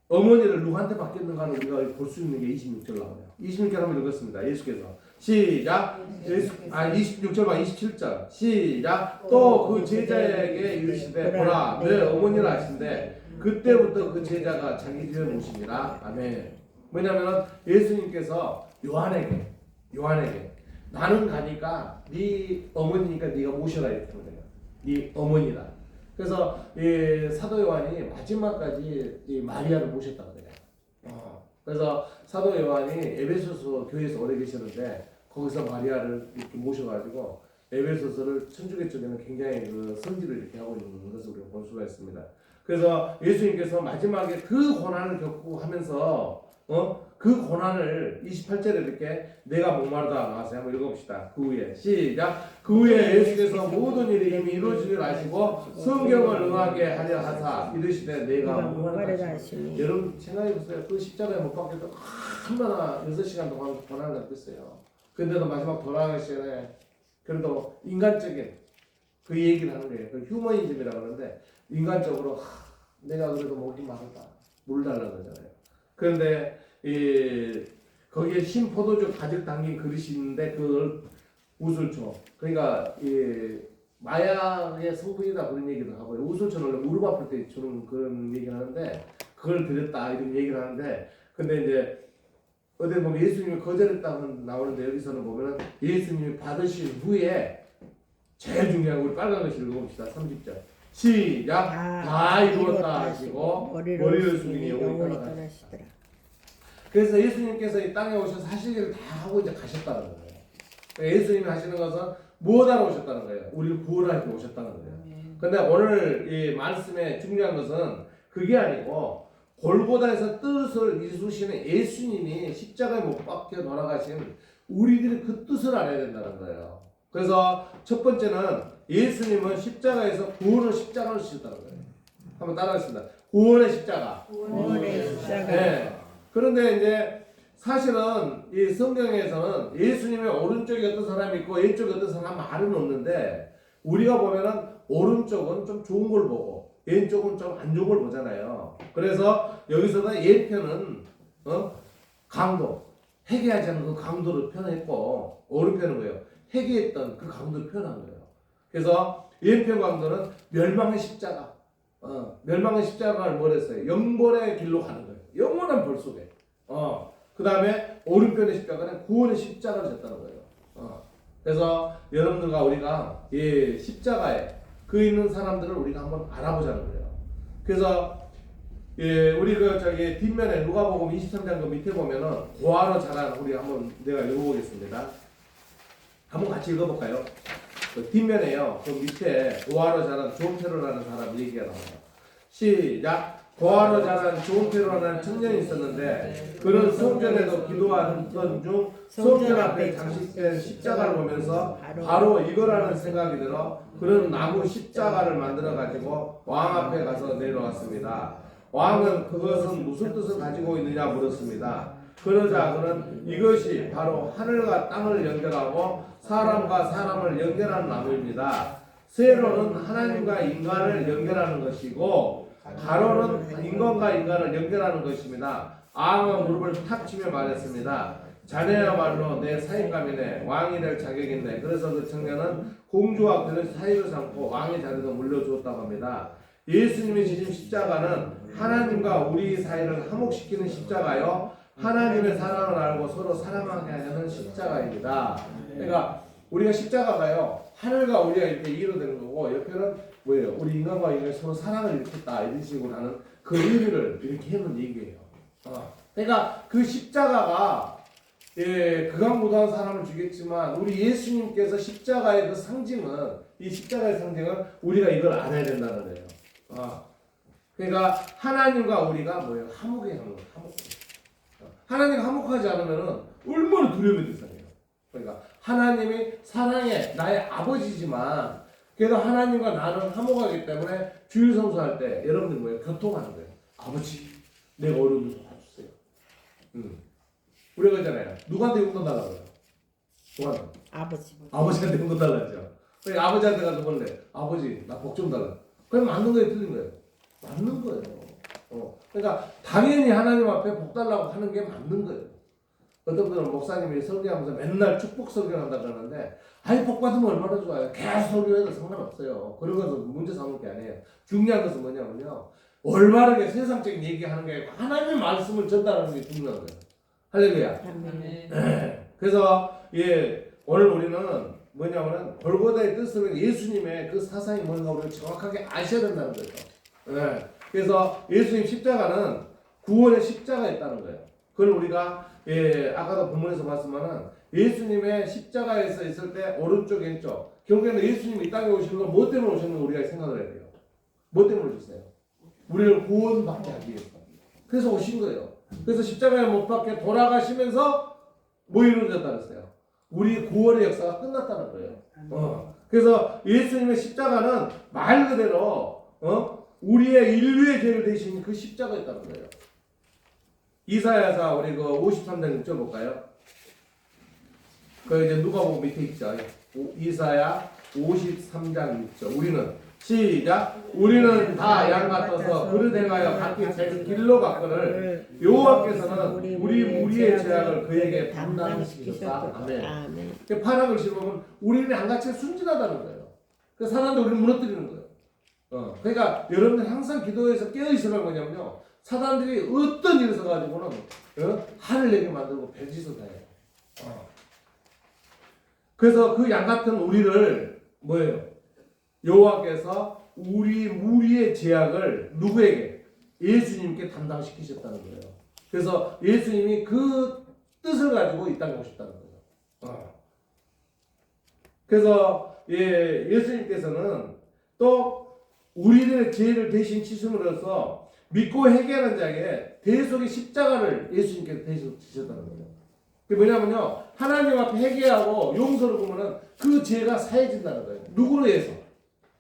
어머니를 누구한테 맡겼는가를 우리가 볼 수 있는 게 26절 나오네요. 26절 한번 읽었습니다. 예수께서 시작. 26절과 27절 시작. 또 그 제자에게 이르시되 보라 내 어머니라 하신대 그때부터 그 제자가 자기 집에 모십니다. 아멘. 뭐냐면은 예수님께서 요한에게 나는 가니까 네 어머니니까 네가 모셔라 이렇게 하는 거예요. 네 어머니라. 그래서 사도 요한이 마지막까지 이 마리아를 모셨다고 그래요. 그래서 사도 요한이 에베소서 교회에서 오래 계셨는데 거기서 마리아를 이렇게 모셔가지고 에베소서를 천주교 쪽에는 굉장히 그 성지를 이렇게 하고 있는 것을 우리가 볼 수가 있습니다. 그래서 예수님께서 마지막에 그 고난을 겪고 하면서 그 고난을 28절에 이렇게 내가 목마르다 나와서 한번 읽어봅시다. 그 후에 시작. 그 후에 예수께서 모든 일이 이미 이루어진 줄 아시고 성경을 응하게 하려 하사 이르시되 내가 목마르다 하시니. 여러분 생각해보세요. 그 십자가에 못 박혀도 얼마나 6시간 동안 고난을 겪었어요. 근데도 마지막 돌아가기 전에 그래도 인간적인 그 얘기를 하는 거예요. 그 휴머니즘이라고 하는데 인간적으로 내가 그래도 목이 마르다 물 달라는 거잖아요. 그런데 거기에 신포도주 가득 담긴 그릇이 있는데 그걸 우슬초 그러니까 마약의 성분이다 그런 얘기도 하고 우슬초는 원래 무릎 아플 때 주는 그런 얘기를 하는데 그걸 드렸다 이런 얘기를 하는데 근데 이제 어디 보면 예수님이 거절했다는 나오는데 여기서는 보면은 예수님이 받으신 후에 제일 중요한 우리 빨간 글씨 읽어봅시다. 30절 시작. 다 이루었다 하시고 머리를 숙이니 영원히 떠나시더라. 그래서 예수님께서 이 땅에 오셔서 하실 일을 다 하고 이제 가셨다는 거예요. 그러니까 예수님이 하시는 것은 무엇하러 오셨다는 거예요? 우리를 구원하러 오셨다는 거예요. 근데 오늘 이 말씀의 중요한 것은 그게 아니고 골고다에서 뜻을 이루시는 예수님이 십자가에 못 박혀 돌아가신 우리들이 그 뜻을 알아야 된다는 거예요. 그래서 첫 번째는 예수님은 십자가에서 구원의 십자가를 지셨다는 거예요. 한번 따라하겠습니다. 구원의 십자가. 구원의 십자가. 네. 그런데 이제 사실은 이 성경에서는 예수님의 오른쪽에 어떤 사람이 있고 왼쪽에 어떤 사람 말은 없는데 우리가 보면은 오른쪽은 좀 좋은 걸 보고 왼쪽은 좀 안 좋은 걸 보잖아요. 그래서 여기서는 예편은 강도 회개하지 않는 그 강도를 표현했고 오른편은 뭐예요? 회개했던 그 강도를 표현한 거예요. 그래서 왼편 강도는 멸망의 십자가 멸망의 십자가를 뭘 했어요? 영벌의 길로 가는 거예요. 영원한 벌 속에. 그 다음에 오른편의 십자가는 구원의 십자가를 졌다는 거예요. 그래서 여러분들과 우리가 이 십자가에 그 있는 사람들을 우리가 한번 알아보자는 거예요. 그래서 우리 그 저기 뒷면에 누가복음 23장 그 밑에 보면은 고아로 자란 우리 한번 내가 읽어보겠습니다. 한번 같이 읽어볼까요? 그 뒷면에요. 그 밑에 고아로 자란 조페로라는 사람 얘기가 나와요. 시작. 고아로 자란 조페로라는 청년이 있었는데 그는 성전에서 기도하던 중 성전 앞에 장식된 십자가를 보면서 바로 이거라는 생각이 들어 그는 나무 십자가를 만들어 가지고 왕 앞에 가서 내려왔습니다. 왕은 그것은 무슨 뜻을 가지고 있느냐 물었습니다. 그러자 그는 이것이 바로 하늘과 땅을 연결하고 사람과 사람을 연결하는 나무입니다. 세로는 하나님과 인간을 연결하는 것이고 가로는 인간과 인간을 연결하는 것입니다. 왕은 무릎을 탁 치며 말했습니다. 자네야말로 내 사익감이네. 왕이 될 자격이 있네. 그래서 그 청년은 공주와 그를 사이로 삼고 왕의 자리도 물려주었다고 합니다. 예수님이 지신 십자가는 하나님과 우리 사이를 화목시키는 십자가요, 하나님의 사랑을 알고 서로 사랑하게 하려는 십자가입니다. 그러니까 우리가 십자가가요, 하늘과 우리가 이렇게 이루어되는 거고 옆에는 뭐예요? 우리 인간과 인간이 서로 사랑을 일으켰다 이런 식으로 하는 그 의미를 이렇게 해놓은 얘기예요. 그러니까 그 십자가가 극악무도한 사람을 죽였지만 우리 예수님께서 십자가의 그 상징은, 이 십자가의 상징은 우리가 이걸 알아야 된다는 거예요. 그러니까 하나님과 우리가 뭐예요? 화목해야 하는 거예요. 화목. 하나님과 화목하지 않으면은 얼마나 두려움이 대상이에요. 그러니까 하나님이 사랑의 나의 아버지지만 그래도 하나님과 나는 화목하기 때문에 주일 성수할 때 여러분들 뭐예요? 교통하는 거예요. 아버지, 내가 어려운 일 도와주세요. 우리가 그러잖아요. 누구한테 용돈 달라고 해요? 누구한테? 아버지한테 용돈 달라죠. 그러니까 아버지한테 가서 뭔데? 아버지, 나 복 좀 달라. 그럼 맞는 거예요, 틀린 거예요? 맞는 거예요. 그러니까 당연히 하나님 앞에 복 달라고 하는 게 맞는 거예요. 어떤 분은 목사님이 설교하면서 맨날 축복 설교한다 그러는데, 아니 복 받으면 얼마나 좋아요. 계속 설교해도 상관없어요. 그런 것은 문제 삼을 게 아니에요. 중요한 것은 뭐냐면요, 올바르게 세상적인 얘기하는 게 아니고 하나님의 말씀을 전달하는 게 중요한 거예요. 할렐루야. 그래서 오늘 우리는 뭐냐면은 골고다의 뜻은 예수님의 그 사상이 뭔가 우리가 정확하게 아셔야 된다는 거죠. 그래서 예수님 십자가는 구원의 십자가였다는 거예요. 그걸 우리가 아까도 본문에서 봤지만은 예수님의 십자가에서 있을 때 오른쪽 왼쪽, 결국에는 예수님이 이 땅에 오신 건 뭐 때문에 오셨는지 우리가 생각을 해야 돼요. 뭐 때문에 오셨어요? 우리를 구원받게 하기 위해서. 그래서 오신 거예요. 그래서 십자가에 못 박혀 돌아가시면서 뭐 이루어졌다 그랬어요? 우리 구원의 역사가 끝났다는 거예요. 그래서 예수님의 십자가는 말 그대로 우리의 인류의 죄를 대신 그 십자가였다는 거예요. 이사야서 우리 그 53장 읽어볼까요? 그 이제 누가복음 밑에 있죠. 이사야 53장 6절. 우리는 시작. 우리는 다 양 같아서 그릇 행하여 각기 제 길로 갔거늘 여호와께서는 우리 무리의 죄악을 그에게 담당시키셨다. 아멘. 파락을 씹으면 우리는 양같이 순진하다는 거예요. 그 사단도 우리를 무너뜨리는 거예요. 그러니까 여러분들 항상 기도해서 깨어있으라는 거냐면요, 사단들이 어떤 일을 써가지고는 화를 내게 만들고 별짓을 다 해요. 그래서 그 양 같은 우리를 뭐예요? 여호와께서 우리 무리의 죄악을 누구에게? 예수님께 담당시키셨다는 거예요. 그래서 예수님이 그 뜻을 가지고 이 땅에 오셨다는 거예요. 그래서 예수님께서는 또 우리들의 죄를 대신 치심으로써 믿고 회개하는 자에게 대속의 십자가를 예수님께서 대신 지셨다는 거예요. 그게 뭐냐면요, 하나님 앞에 회개하고 용서를 구하면 그 죄가 사해진다는 거예요. 누구로 해서?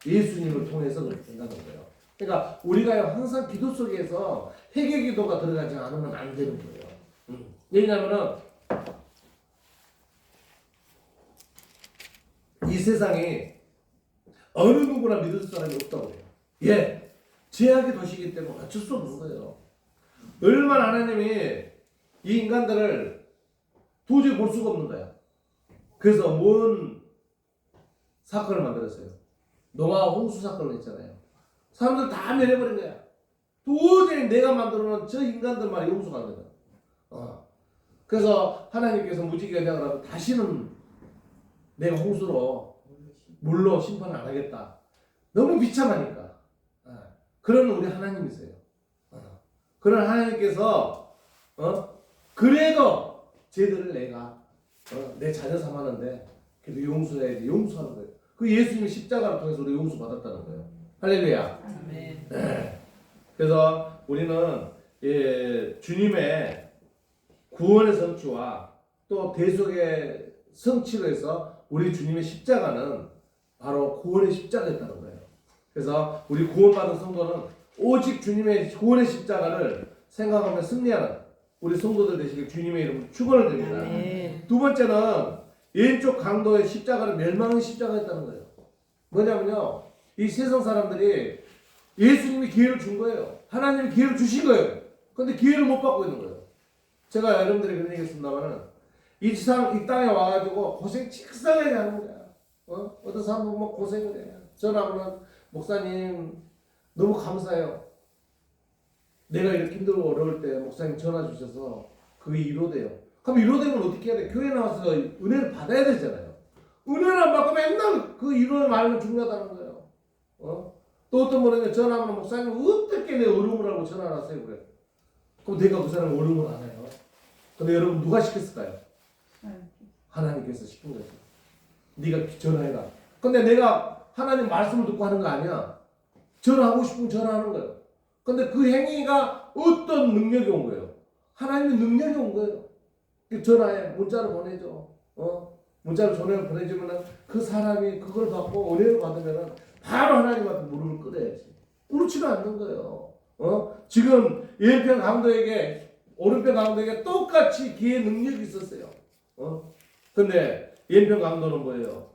예수님을 통해서 그렇게 된다는 거예요. 그러니까 우리가 항상 기도 속에서 회개 기도가 들어가지 않으면 안 되는 거예요. 왜냐하면 이 세상에 어느 누구나 믿을 사람이 없다고 해요. 죄악의 도시이기 때문에 어쩔 수 없는 거예요. 얼마나 하나님이 이 인간들을 도저히 볼 수가 없는 거야. 그래서 뭔 사건을 만들었어요. 노아와 홍수 사건을 했잖아요. 사람들 다 멸해버린 거야. 도저히 내가 만들어놓은 저 인간들만 용서가 안 된다. 그래서 하나님께서 무지개가 되어가지고 다시는 내가 홍수로 물로 심판 안 하겠다. 너무 비참하니까. 그런 우리 하나님이세요. 그런 하나님께서 그래도 쟤들을 내가 내 자녀 삼았는데 그래도 용서해야지. 용서하는 거예요. 그 예수님이 십자가를 통해서 우리 용서 받았다는 거예요. 할렐루야. 아멘. 네. 그래서 우리는 주님의 구원의 성취와 또 대속의 성취로 해서 우리 주님의 십자가는 바로 구원의 십자가였다는 거예요. 그래서 우리 구원받은 성도는 오직 주님의 구원의 십자가를 생각하며 승리하는 우리 성도들 되시길 주님의 이름으로 축원을 드립니다. 아멘. 두 번째는 왼쪽 강도의 십자가를 멸망의 십자가였다는 거예요. 뭐냐면요, 이 세상 사람들이 예수님이 기회를 준 거예요. 하나님이 기회를 주신 거예요. 근데 기회를 못 받고 있는 거예요. 제가 여러분들이 그런 얘기 했습니다만은 이 땅에 와가지고 고생 직사하게 하는 거야. 어떤 사람은 뭐 고생을 해. 전화하면 목사님 너무 감사해요. 내가 이렇게 힘들고 어려울 때 목사님 전화 주셔서 그게 위로돼요. 그럼 위로되면 어떻게 해야 돼? 교회 나와서 은혜를 받아야 되잖아요. 은혜를 안 받고 맨날 그 위로의 말로 중요하다는 거예요. 또 어떤 분은 전화하면 목사님 어떻게 내 어려움을 알고 전화를 하세요? 그래. 그럼 내가 그 사람 어려움을 안 해요. 근데 여러분 누가 시켰을까요? 하나님께서 시킨 거죠. 네가 전화해라. 근데 내가 하나님 말씀을 듣고 하는 거 아니야. 전화하고 싶으면 전화하는 거예요. 근데 그 행위가 어떤 능력이 온 거예요? 하나님의 능력이 온 거예요. 전화해, 문자를 보내줘. 문자를 보내주면은 그 사람이 그걸 받고 은혜를 받으면은 바로 하나님한테 무릎을 꿇어야지. 그렇지는 않는 거예요. 지금 왼편 강도에게 오른편 강도에게 똑같이 기회 능력이 있었어요. 근데 왼편 강도는 뭐예요?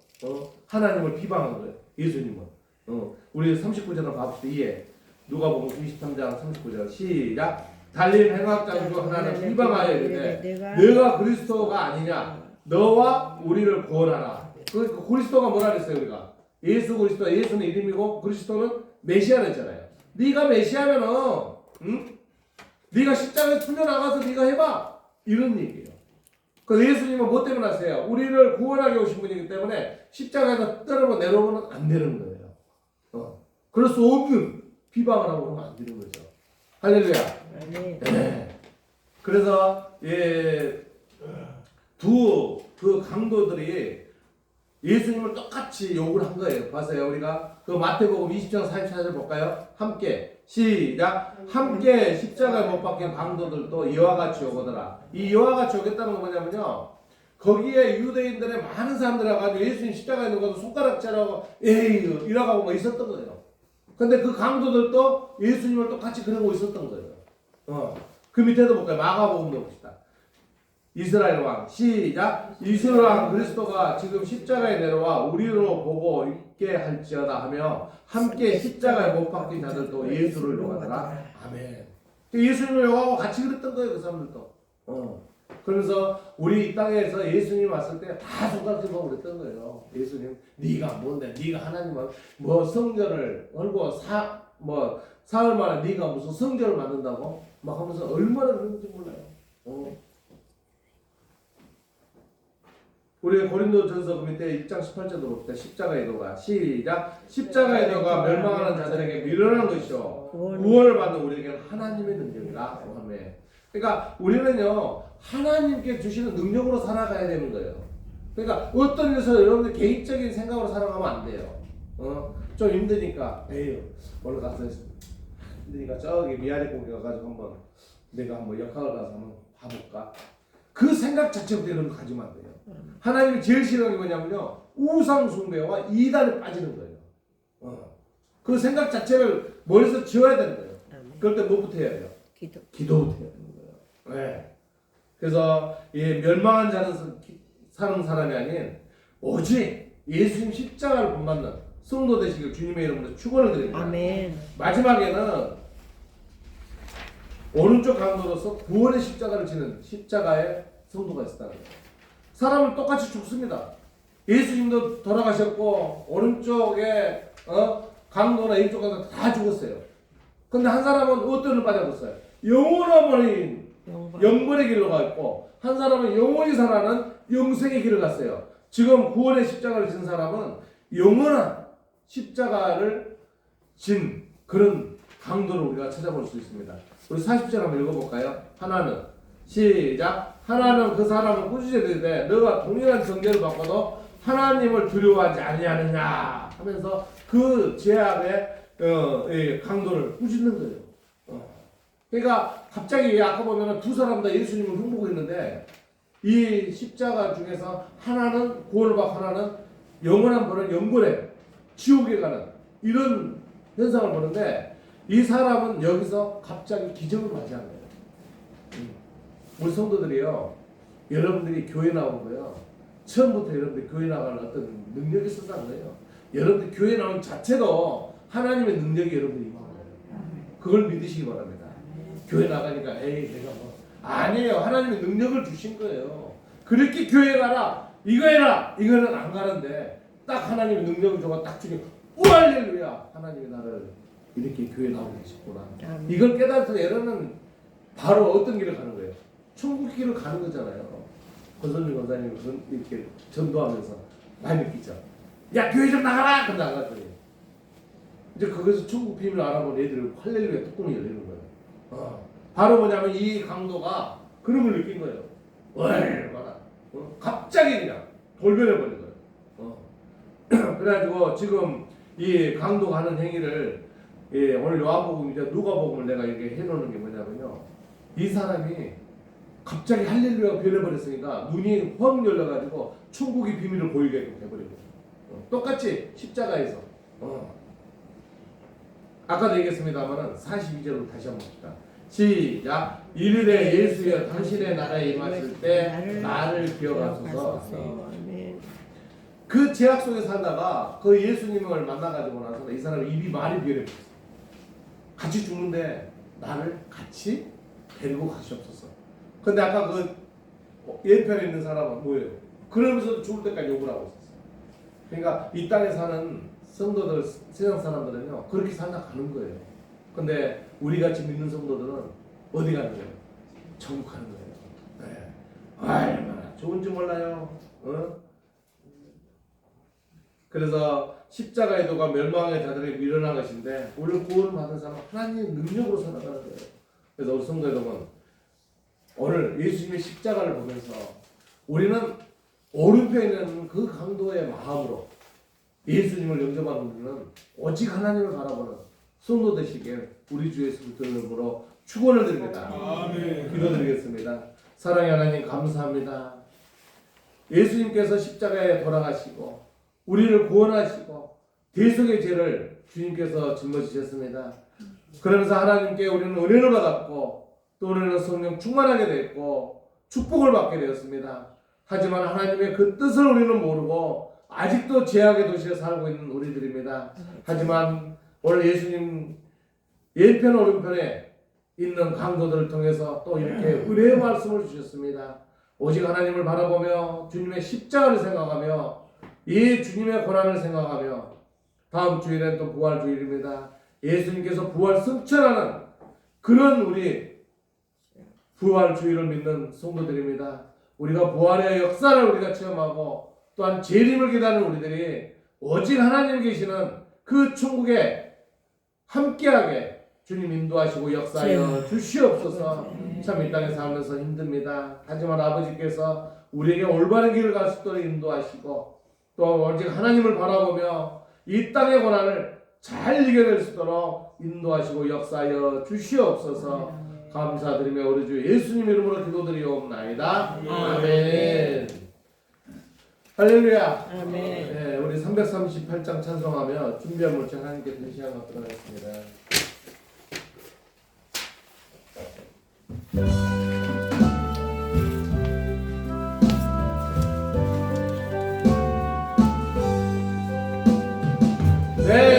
하나님을 비방한 거예요. 예수님은. 우리 39절을 봐봅시다. 이해. 누가복음 23장 39절 시작. 달린 행악장 중 하나는 비방하여 이르되 내가 그리스도가 아니냐 너와 우리를 구원하라. 그 그리스도가 뭐라 그랬어요? 우리가 예수 그리스도, 예수는 이름이고 그리스도는 메시아랬잖아요. 네가 메시아면은 네가 십자가에 풀려 나가서 네가 해봐 이런 얘기예요. 그래서 예수님은 뭐 때문에 하세요? 우리를 구원하게 오신 분이기 때문에 십자가에서 떨어져 내려오면 안 되는 거예요. 그럴 수 없는 비방을 하고 그러면 안 되는 거죠. 할렐루야. 네. 그래서 그 강도들이 예수님을 똑같이 욕을 한 거예요. 봐세요. 우리가 그 마태복음 20장 44절 볼까요? 함께 시작. 함께 십자가에 못 박힌 강도들도 이와 같이 오거더라. 이 이와 같이 오겠다는 건 뭐냐면요, 거기에 유대인들의 많은 사람들이 와가지고 예수님 십자가에 있는 것도 손가락질하고 에이 이라고 뭐 있었던 거예요. 근데 그 강도들도 예수님을 똑같이 그러고 있었던 거예요. 그 밑에도 볼까요? 마가복음도 봅시다. 이스라엘 왕 시작. 이스라엘 왕 그리스도가 지금 십자가에 내려와 우리로 보고 있게 할지어다 하며 함께 십자가에 못 박힌 자들도 예수를 욕하더라. 아멘. 예수님을 욕하고 같이 그랬던 거예요. 그 사람들도. 그러면서 우리 이 땅에서 예수님 왔을 때 다 손가락질하고 그랬던 거예요. 예수님, 네가 뭔데? 네가 하나님은 뭐 성전을 얼고 사흘 만에 네가 무슨 성전을 만든다고? 막 하면서 얼마나 그런지 몰라요. 우리 고린도전서 그 밑에 1장 18절도 봅시다. 십자가의 도가 시작. 십자가의 도가 멸망하는 자들에게 미련한 것이요 구원을 받는 우리에게는 하나님의 능력이라. 아멘. 그러니까 우리는요 하나님께 주시는 능력으로 살아가야 되는 거예요. 그러니까 어떤 일에서 여러분들 개인적인 생각으로 살아가면 안 돼요. 좀 힘드니까 에휴 오늘 가서 힘드니까 저기 미아리 공개 가가지고 내가 한번 역학을 가서 한번 봐볼까. 그 생각 자체부터 여러분 가지면 안 돼요. 하나님이 제일 싫어하는 게 뭐냐면요 우상 숭배와 이단에 빠지는 거예요. 그 생각 자체를 머리에서 지워야 되는 거예요. 그럴 때 뭐부터 해야 돼요? 기도부터 해야 되는 거예요. 네. 그래서 멸망한 자는 사는 사람이 아닌 오직 예수님 십자가를 본받는 성도 되시길 주님의 이름으로 축원을 드립니다. 아멘. 마지막에는 오른쪽 강도로서 구원의 십자가를 지는 십자가의 성도가 있었다는 거예요. 사람은 똑같이 죽습니다. 예수님도 돌아가셨고 오른쪽에 강도나 왼쪽 강도 다 죽었어요. 근데 한 사람은 어떤 을 빠져버렸어요? 영원한 영벌의 길로 가 있고 한 사람은 영원히 살아는 영생의 길을 갔어요. 지금 구원의 십자가를 진 사람은 영원한 십자가를 진 그런 강도를 우리가 찾아볼 수 있습니다. 우리 40절 한번 읽어볼까요? 하나는 시작. 하나는 그 사람을 꾸짖어 이르되 너가 동일한 정죄를 받고도 하나님을 두려워하지 아니하느냐 하면서 그 죄악의 강도를 꾸짖는 거예요. 그러니까 갑자기 아까 보면 두 사람 다 예수님을 흉보했는데 이 십자가 중에서 하나는 구원을 받고 하나는 영원한 벌은 영벌에 지옥에 가는 이런 현상을 보는데 이 사람은 여기서 갑자기 기적을 맞이한 거예요. 우리 성도들이요, 여러분들이 교회 나오고요, 처음부터 여러분들이 교회 나가는 어떤 능력이 있어서 한 거예요. 여러분들 교회 나오는 자체도 하나님의 능력이 여러분들이 임하는 거예요. 그걸 믿으시기 바랍니다. 교회 나가니까 에이 내가 뭐 아니에요. 하나님의 능력을 주신 거예요. 그렇게 교회 가라 이거 해라 이거는 안 가는데 딱 하나님의 능력을 줘가 딱 주니 우할렐루야 하나님이 나를 이렇게 교회 나오게 하셨구나. 이걸 깨달아서 여러분은 바로 어떤 길을 가는 거예요? 천국 길을 가는 거잖아요. 권선주 권사님이 이렇게 전도하면서 많이 느끼죠. 야 교회 좀 나가라! 근데 안 갔더니 이제 거기서 천국 비밀을 알아본 애들은 할렐루야 뚜껑이 열리는 거예요. 바로 뭐냐면 이 강도가 그런 걸 느낀 거예요. 얼마나 갑자기 그냥 돌변해버린 거예요. 그래가지고 지금 이 강도가 하는 행위를 오늘 요한복음 이제 누가복음을 내가 이렇게 해놓는 게 뭐냐면요. 이 사람이 갑자기 할렐루야가 변해버렸으니까 눈이 확 열려가지고 천국의 비밀을 보이게 해버리고 똑같이 십자가에서 아까도 얘기했습니다만은 42절로 다시 한번 봅시다. 시작. 이르되 예수여 당신의 나라에 임하실 때 나를 기억하소서. 그 죄악 속에 살다가 그 예수님을 만나가지고 나서 이 사람의 입이 말이 변해버렸어. 같이 죽는데 나를 같이 데리고 가시옵소서. 근데 아까 그 예편에 있는 사람은 뭐예요? 그러면서도 죽을 때까지 욕을 하고 있었어. 그러니까 이 땅에 사는 성도들, 세상 사람들은요 그렇게 살다 가는 거예요. 근데 우리 같이 믿는 성도들은 어디 가는 거예요? 천국 가는 거예요. 네. 얼마나 좋은지 몰라요. 그래서 십자가의 도가 멸망의 자들에게 미련한 것인데 우리를 구원을 받은 사람은 하나님의 능력으로 살아가는 거예요. 그래서 우리 성도 여러분 오늘 예수님의 십자가를 보면서 우리는 오른편에 있는 그 강도의 마음으로 예수님을 영접하는 우리는 오직 하나님을 바라보는 성도 되시길 우리 주 예수 그리스도의 이름으로 축원을 드립니다. 아멘. 기도드리겠습니다. 사랑의 하나님 감사합니다. 예수님께서 십자가에 돌아가시고 우리를 구원하시고 대속의 죄를 주님께서 짊어지셨습니다. 그러면서 하나님께 우리는 은혜를 받았고 또 우리는 성령 충만하게 됐고 축복을 받게 되었습니다. 하지만 하나님의 그 뜻을 우리는 모르고 아직도 죄악의 도시에 살고 있는 우리들입니다. 하지만 오늘 예수님 왼편 오른편에 있는 강도들을 통해서 또 이렇게 은혜의 말씀을 주셨습니다. 오직 하나님을 바라보며 주님의 십자가를 생각하며 이 주님의 고난을 생각하며 다음 주일엔 또 부활 주일입니다. 예수님께서 부활 승천하는 그런 우리 부활 주일을 믿는 성도들입니다. 우리가 부활의 역사를 우리가 체험하고 또한 재림을 기다리는 우리들이 오직 하나님 계시는 그 천국에 함께하게 주님 인도하시고 역사하여 주시옵소서. 참 이 땅에 살면서 힘듭니다. 하지만 아버지께서 우리에게 올바른 길을 갈 수 있도록 인도하시고 또 오직 하나님을 바라보며 이 땅의 고난을 잘 이겨낼 수 있도록 인도하시고 역사하여 주시옵소서. 감사드리며 우리 주 예수님 이름으로 기도드리옵나이다. 아멘. 할렐루야. 아멘. 네, 우리 338장 찬송하며 준비한 물정 하나님께 드린 시간 갖도록 하겠습니다. 네.